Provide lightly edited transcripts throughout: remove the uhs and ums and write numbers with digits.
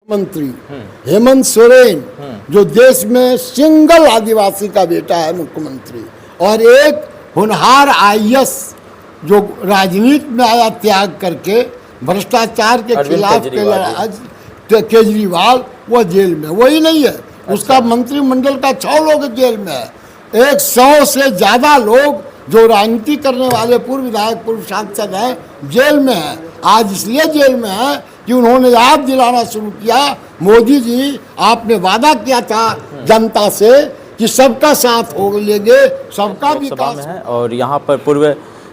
मंत्री हेमंत सोरेन जो देश में सिंगल आदिवासी का बेटा है मुख्यमंत्री, और एक होनहार आईएएस जो राजनीति में आया त्याग करके भ्रष्टाचार के खिलाफ केजरीवाल, वह जेल में। वही नहीं है, उसका मंत्रिमंडल का 6 लोग जेल में है। 100 से ज्यादा लोग जो राजनीति करने वाले पूर्व विधायक, पूर्व सांसद हैं, जेल में हैं। आज इसलिए जेल में है कि उन्होंने याद दिलाना शुरू किया, मोदी जी आपने वादा किया था जनता से कि सबका साथ हो लेंगे, सबका विकास है। और यहाँ पर पूर्व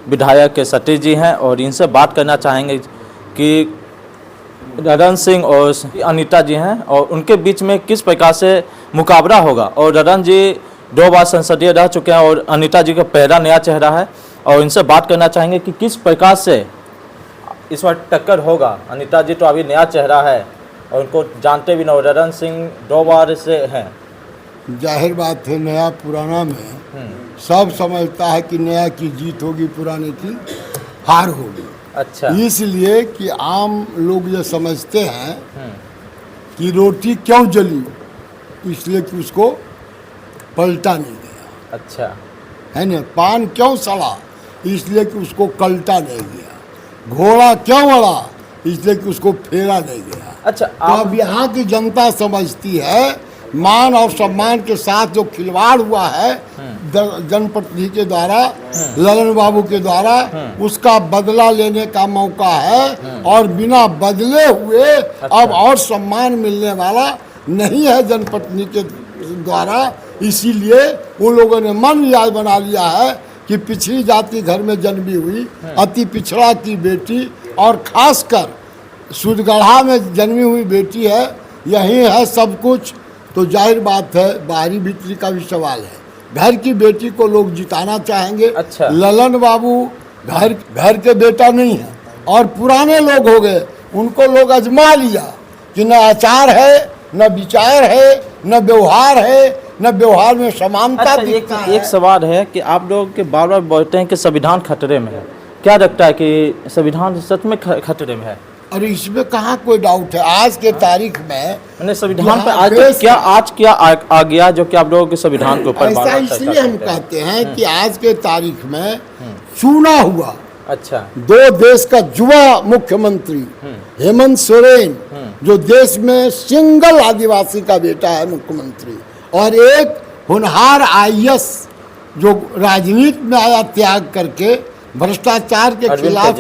विधायक सतीश जी हैं और इनसे बात करना चाहेंगे कि रतन सिंह और अनीता जी हैं और उनके बीच में किस प्रकार से मुकाबला होगा। और रतन जी 2 बार संसदीय रह चुके हैं और अनीता जी का पहला नया चेहरा है, और इनसे बात करना चाहेंगे कि किस प्रकार से इस बार टक्कर होगा। अनीता जी तो अभी नया चेहरा है और उनको जानते भी ना, रतन सिंह 2 बार से हैं। जाहिर बात है, नया पुराना में सब समझता है कि नया की जीत होगी, पुराने की हार होगी। अच्छा, इसलिए कि आम लोग ये समझते हैं कि रोटी क्यों जली, इसलिए कि उसको पलटा नहीं गया। अच्छा, है ना। पान क्यों सड़ा, इसलिए कि उसको कल्टा नहीं गया। घोड़ा क्यों अड़ा, इसलिए कि उसको फेरा नहीं गया। अच्छा, तो अब यहाँ की जनता समझती है मान और सम्मान के साथ जो खिलवाड़ हुआ है जनप्रतिनिधि के द्वारा, ललन बाबू के द्वारा, उसका बदला लेने का मौका है। और बिना बदले हुए अब और सम्मान मिलने वाला नहीं है जनप्रतिनिधि के द्वारा। इसीलिए उन लोगों ने मन याद बना लिया है कि पिछड़ी जाति घर में जन्मी हुई अति पिछड़ा की बेटी, और खासकर सुरगढ़ा में जन्मी हुई बेटी है, यही है सब कुछ। तो जाहिर बात है, बाहरी भीतरी का भी सवाल है। घर की बेटी को लोग जिताना चाहेंगे। अच्छा, ललन बाबू घर के बेटा नहीं है और पुराने लोग हो गए, उनको लोग आजमा लिया कि न आचार है, न विचार है, न व्यवहार है, न व्यवहार में समानता। अच्छा, एक सवाल है कि आप लोग के बार बार बोलते हैं कि संविधान खतरे में है, क्या लगता है कि संविधान सच में खतरे में है? अरे इसमें कहाँ कोई डाउट है। आज के तारीख में संविधान पर आज क्या आ गया जो कि आप लोगों के संविधान के ऊपर ऐसा इसलिए हम कहते हैं कि आज के तारीख में चुना हुआ, अच्छा, 2 देश का युवा मुख्यमंत्री हेमंत सोरेन जो देश में सिंगल आदिवासी का बेटा है मुख्यमंत्री, और एक होनहार आईएएस जो राजनीति में आया त्याग करके भ्रष्टाचार के खिलाफ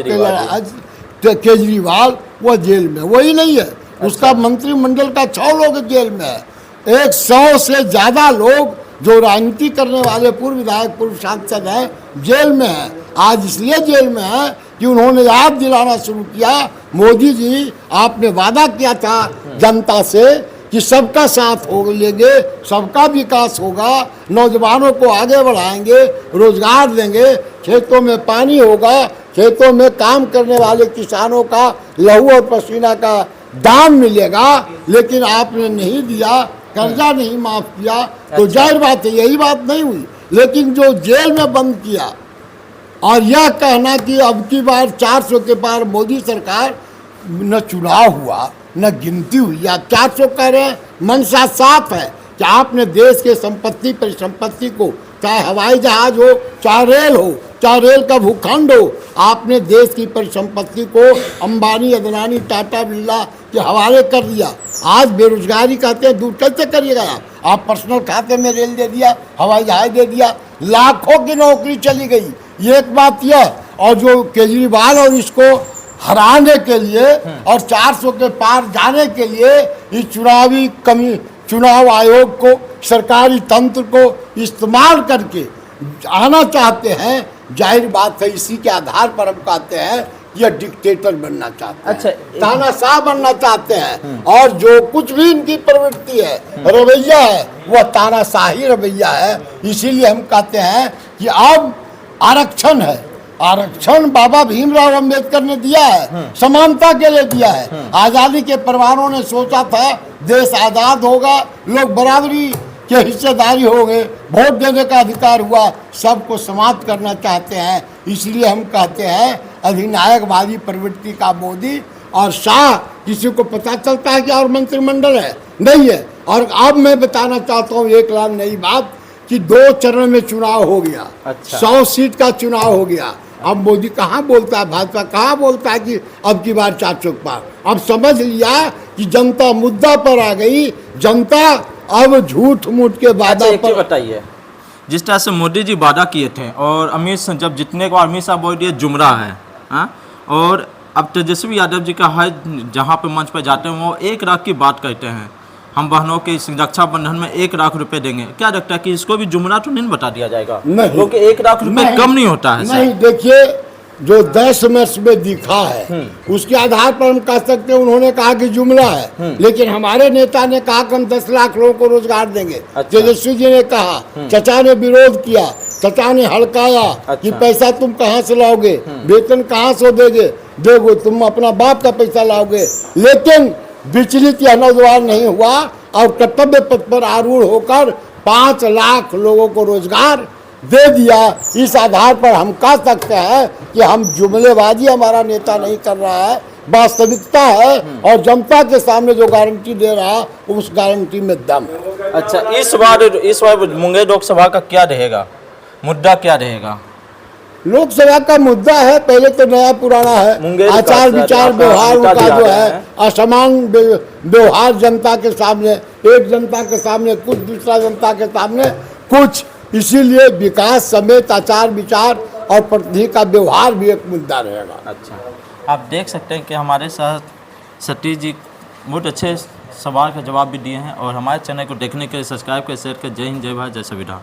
केजरीवाल, वह जेल में। वही नहीं है, उसका मंत्रिमंडल का 6 लोग जेल में है। 100 से ज्यादा लोग जो राजनीति करने वाले पूर्व विधायक, पूर्व सांसद हैं, जेल में हैं। आज इसलिए जेल में है कि उन्होंने याद दिलाना शुरू किया, मोदी जी आपने वादा किया था जनता से कि सबका साथ हो लेंगे, सबका विकास होगा, नौजवानों को आगे बढ़ाएंगे, रोजगार देंगे, खेतों में पानी होगा, खेतों में काम करने वाले किसानों का लहू और पसीना का दाम मिलेगा। लेकिन आपने नहीं दिया, कर्जा नहीं माफ किया। तो जाहिर बात है यही बात नहीं हुई। लेकिन जो जेल में बंद किया, और यह कहना कि अब की बार 400 के पार मोदी सरकार, न चुनाव हुआ न गिनती हुई, आप 400 कह रहे हैं। मनसा साफ है कि आपने देश के संपत्ति परिसंपत्ति को, चाहे हवाई जहाज हो, चाहे रेल हो, चाहे रेल का भूखंड हो, आपने देश की परिसंपत्ति को अंबानी, अदानी, टाटा, बिरला के हवाले कर दिया। आज बेरोजगारी कहते हैं दूर कैसे करिएगा आप पर्सनल खाते में रेल दे दिया, हवाई जहाज दे दिया, लाखों की नौकरी चली गई। ये एक बात यह, और जो केजरीवाल और इसको हराने के लिए और 400 के पार जाने के लिए इस चुनाव आयोग को, सरकारी तंत्र को इस्तेमाल करके आना चाहते हैं। जाहिर बात है इसी के आधार पर हम कहते हैं यह डिक्टेटर बनना चाहते हैं। अच्छा, तानाशाह बनना चाहते हैं। और जो कुछ भी इनकी प्रवृत्ति है, रवैया है, वह तानाशाही रवैया है। इसीलिए हम कहते हैं कि अब आरक्षण है, आरक्षण बाबा भीमराव अंबेडकर ने दिया है, समानता के लिए दिया है। आजादी के परिवारों ने सोचा था देश आजाद होगा, लोग बराबरी के हिस्सेदारी हो गए, वोट देने का अधिकार हुआ, सबको समाप्त करना चाहते हैं। इसलिए हम कहते हैं अधिनायकवादी प्रवृत्ति का मोदी और शाह किसी को पता चलता है कि और मंत्रिमंडल है? नहीं है। और अब मैं बताना चाहता हूँ एक लाख नई बात कि 2 चरण में चुनाव हो गया, अच्छा। 100 सीट का चुनाव हो गया। अब मोदी कहाँ बोलता है, भाजपा कहाँ बोलता है कि अब की बार 4 चौक पार। अब समझ लिया कि जनता मुद्दा पर आ गई, जनता अब झूठ मूठ के अच्छा वादा एक चीज पर। बताइए, जिस तरह से मोदी जी वादा किए थे और अमित शाह जब जीतने के बाद अमित शाह बोल दिए जुमरा है, हाँ? और अब तेजस्वी यादव जी का है जहाँ पे मंच पे जाते हैं वो 1 लाख की बात कहते हैं, हम बहनों के इस रक्षाबंधन में 1 लाख रुपए देंगे। क्या लगता है कि इसको भी जुमरा तो नहीं बता दिया जाएगा? नहीं। क्योंकि 1 लाख रुपए नहीं। कम नहीं होता है सर। नहीं, देखिए जो 10 वर्ष में दिखा है उसके आधार पर हम कह सकते हैं उन्होंने कहा कि जुमला है, लेकिन हमारे नेता ने कहा कि हम 10 लाख लोगों को रोजगार देंगे। अच्छा। तेजस्वी जी ने कहा, चचा ने विरोध किया, चचा ने हड़काया कि अच्छा। पैसा तुम कहाँ से लाओगे, वेतन कहाँ से देगो, तुम अपना बाप का पैसा लाओगे। लेकिन विचलित यह नौजवान नहीं हुआ और कर्तव्य पथ पर आरूढ़ होकर 5 लाख लोगों को रोजगार दे दिया। इस आधार पर हम कह सकते हैं कि हम जुमलेबाजी हमारा नेता नहीं कर रहा है, वास्तविकता है और जनता के सामने जो गारंटी दे रहा है उस गारंटी में दम है। अच्छा इस बार मुंगेर लोकसभा का क्या रहेगा, मुद्दा क्या रहेगा? लोकसभा का मुद्दा है, पहले तो नया पुराना है, मुंगेर का आचार सर, विचार आपका व्यवहार अनिता उनका जी जो आ रहे है हैं। असमान व्यवहार जनता के सामने, एक जनता के सामने कुछ, दूसरा जनता के सामने कुछ। इसीलिए विकास समेत आचार विचार और प्रतिनिधि का व्यवहार भी एक मुद्दा रहेगा। अच्छा आप देख सकते हैं कि हमारे साथ सतीश जी बहुत अच्छे सवाल का जवाब भी दिए हैं और हमारे चैनल को देखने के लिए सब्सक्राइब करें, शेयर करें। जय हिंद, जय भारत, जय संविधान।